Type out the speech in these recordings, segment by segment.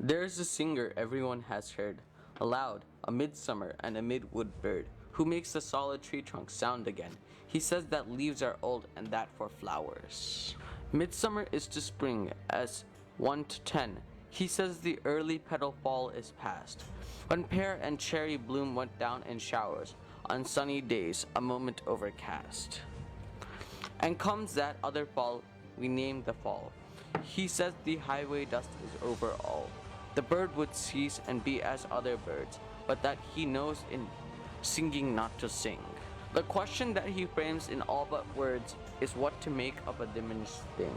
There's a singer everyone has heard, aloud, a midsummer and a midwood bird, who makes the solid tree trunk sound again. He says that leaves are old and that for flowers. Midsummer is to spring as 1 to 10. He says the early petal fall is past. When pear and cherry bloom went down in showers, on sunny days a moment overcast. And comes that other fall we name the fall. He says the highway dust is over all. The bird would cease and be as other birds, but that he knows in singing not to sing. The question that he frames in all but words is what to make of a diminished thing.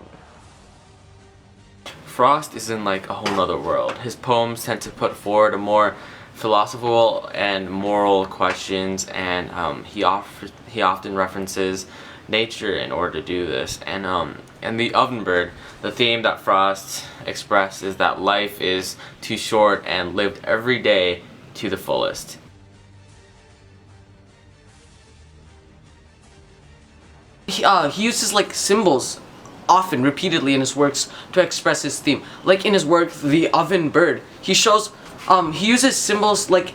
Frost is in like a whole nother world. His poems tend to put forward a more philosophical and moral questions, and he often references nature in order to do this. And the Ovenbird, the theme that Frost expressed is that life is too short and lived every day to the fullest. He uses like symbols often, repeatedly in his works to express his theme. Like in his work, The Ovenbird, he uses symbols like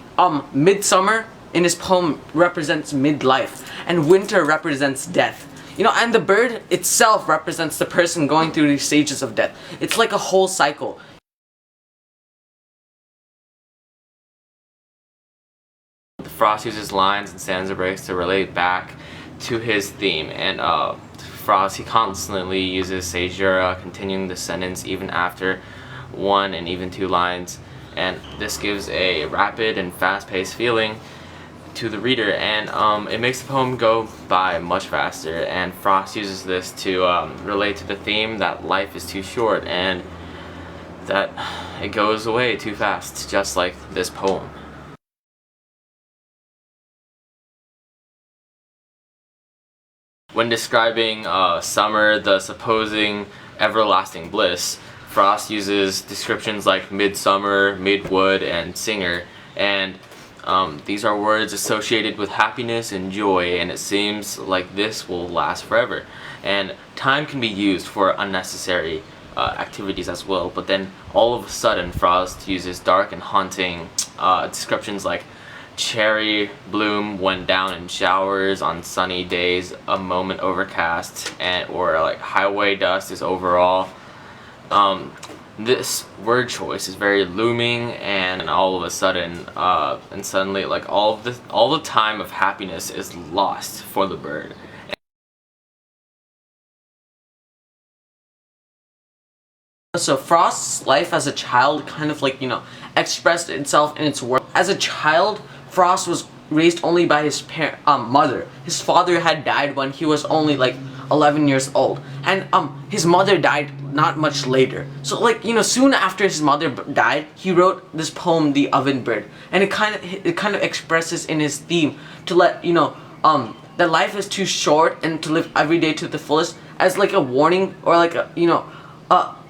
midsummer in his poem represents midlife, and winter represents death. And the bird itself represents the person going through these stages of death. It's like a whole cycle. Frost uses lines and stanza breaks to relate back to his theme, and Frost, he constantly uses caesura, continuing the sentence even after one and even two lines, and this gives a rapid and fast-paced feeling to the reader, and it makes the poem go by much faster. And Frost uses this to relate to the theme that life is too short and that it goes away too fast, just like this poem. When describing summer, the supposing everlasting bliss, Frost uses descriptions like midsummer, midwood, and singer, and these are words associated with happiness and joy, and it seems like this will last forever. And time can be used for unnecessary activities as well, but then all of a sudden Frost uses dark and haunting descriptions like cherry bloom went down in showers on sunny days, a moment overcast, or like highway dust is overall. This word choice is very looming, and all of a sudden, and suddenly, like all the time of happiness is lost for the bird. So Frost's life as a child kind of expressed itself in its work. As a child, Frost was raised only by his mother. His father had died when he was only 11 years old, and his mother died not much later. So soon after his mother died, he wrote this poem, The Ovenbird, and it kind of expresses in his theme to let that life is too short and to live every day to the fullest, as like a warning or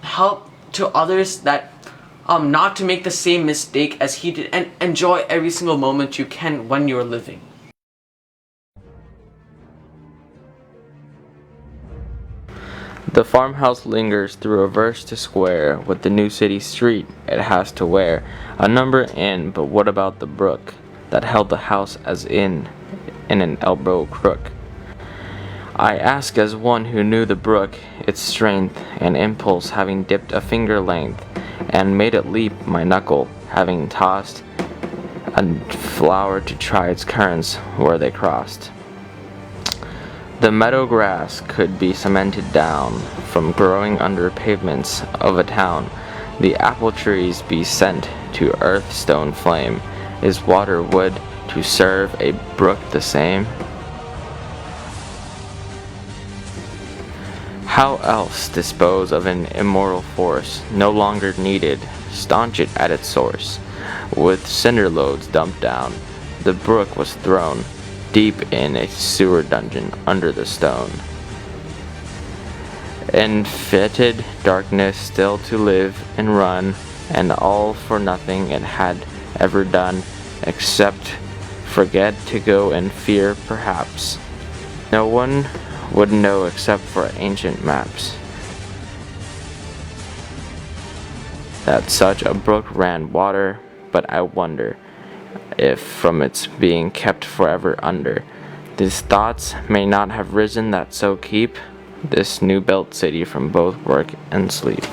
help to others that not to make the same mistake as he did, and enjoy every single moment you can when you're living. The farmhouse lingers through a verse to square with the new city street it has to wear. A number in, but what about the brook that held the house as in an elbow crook? I ask as one who knew the brook, its strength and impulse, having dipped a finger length and made it leap my knuckle, having tossed a flower to try its currents where they crossed. The meadow grass could be cemented down from growing under pavements of a town. The apple trees be sent to earth stone flame. Is water wood to serve a brook the same? How else dispose of an immortal force, no longer needed, staunch it at its source? With cinder loads dumped down, the brook was thrown deep in a sewer dungeon under the stone. In fetid darkness still to live and run, and all for nothing it had ever done, except forget to go and fear perhaps. No one would know except for ancient maps. that such a brook ran water, but I wonder if from its being kept forever under, these thoughts may not have risen that so keep this new built city from both work and sleep.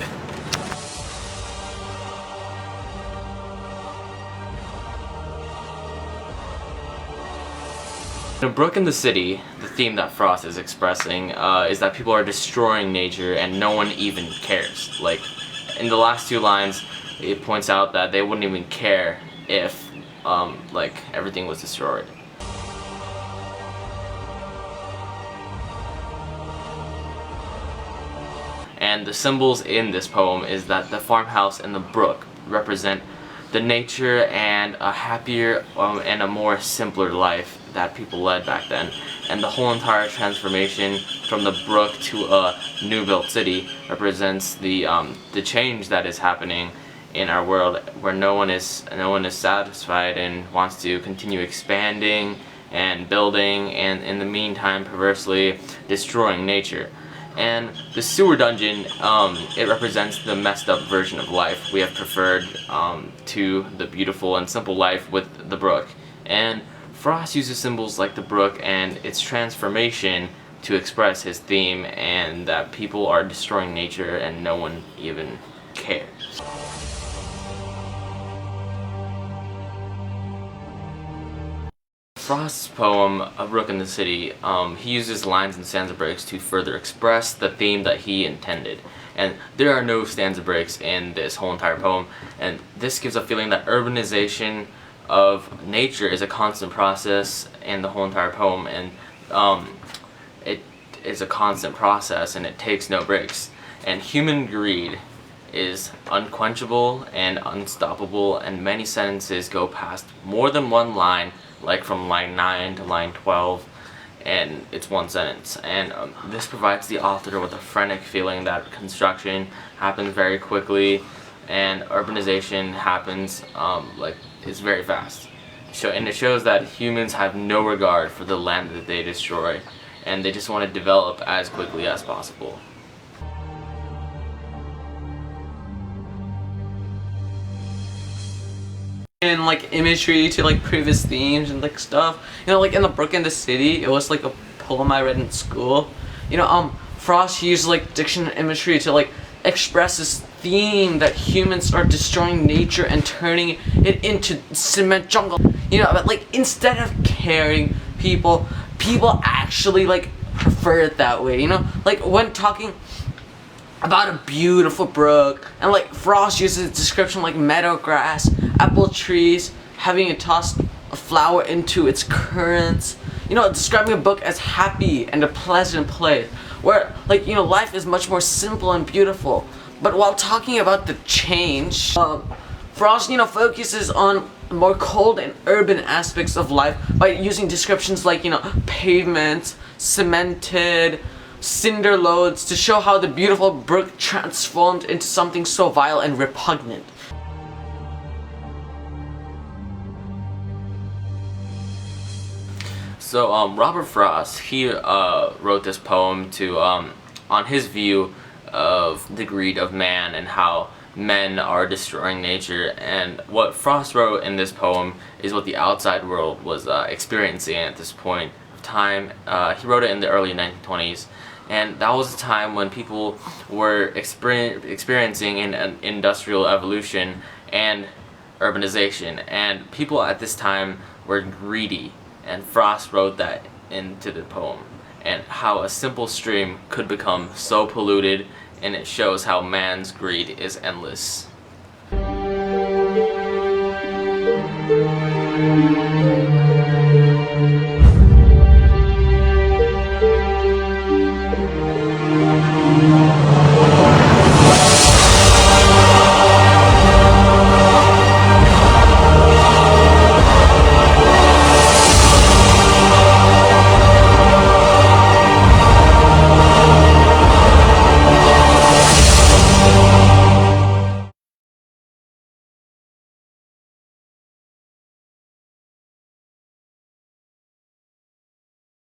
In A Brook in the City, the theme that Frost is expressing is that people are destroying nature and no one even cares. Like, in the last two lines, it points out that they wouldn't even care if, like, everything was destroyed. And the symbols in this poem is that the farmhouse and the brook represent the nature and a happier and a more simpler life that people led back then. And the whole entire transformation from the brook to a new built city represents the change that is happening in our world, where no one is satisfied and wants to continue expanding and building, and in the meantime perversely destroying nature. And the sewer dungeon, it represents the messed up version of life we have preferred to the beautiful and simple life with the brook. And Frost uses symbols like the brook and its transformation to express his theme, and that people are destroying nature and no one even cares. Frost's poem, A Brook in the City, he uses lines and stanza breaks to further express the theme that he intended. And there are no stanza breaks in this whole entire poem, and this gives a feeling that urbanization of nature is a constant process in the whole entire poem, and it is a constant process and it takes no breaks. And human greed is unquenchable and unstoppable, and many sentences go past more than one line, like from line 9 to line 12, and it's one sentence. And this provides the author with a frantic feeling that construction happens very quickly and urbanization happens it's very fast. And it shows that humans have no regard for the land that they destroy, and they just want to develop as quickly as possible. And like imagery to like previous themes and like stuff. You know, like in The Brook in the City, it was like a poem I read in school. You know, Frost used like diction imagery to like express this theme that humans are destroying nature and turning it into cement jungle. You know, but like instead of caring, people actually like prefer it that way. You know, like when talking about a beautiful brook, and like Frost uses a description like meadow grass, apple trees, having it tossed a flower into its currents. You know, describing a book as happy and a pleasant place, where like, you know, life is much more simple and beautiful. But while talking about the change, Frost, you know, focuses on more cold and urban aspects of life by using descriptions like, you know, pavements, cemented, cinder loads, to show how the beautiful brook transformed into something so vile and repugnant. So Robert Frost, he wrote this poem to on his view of the greed of man and how men are destroying nature. And what Frost wrote in this poem is what the outside world was experiencing at this point of time. He wrote it in the early 1920s, and that was a time when people were experiencing an industrial evolution and urbanization, and people at this time were greedy. And Frost wrote that into the poem, and how a simple stream could become so polluted, and it shows how man's greed is endless.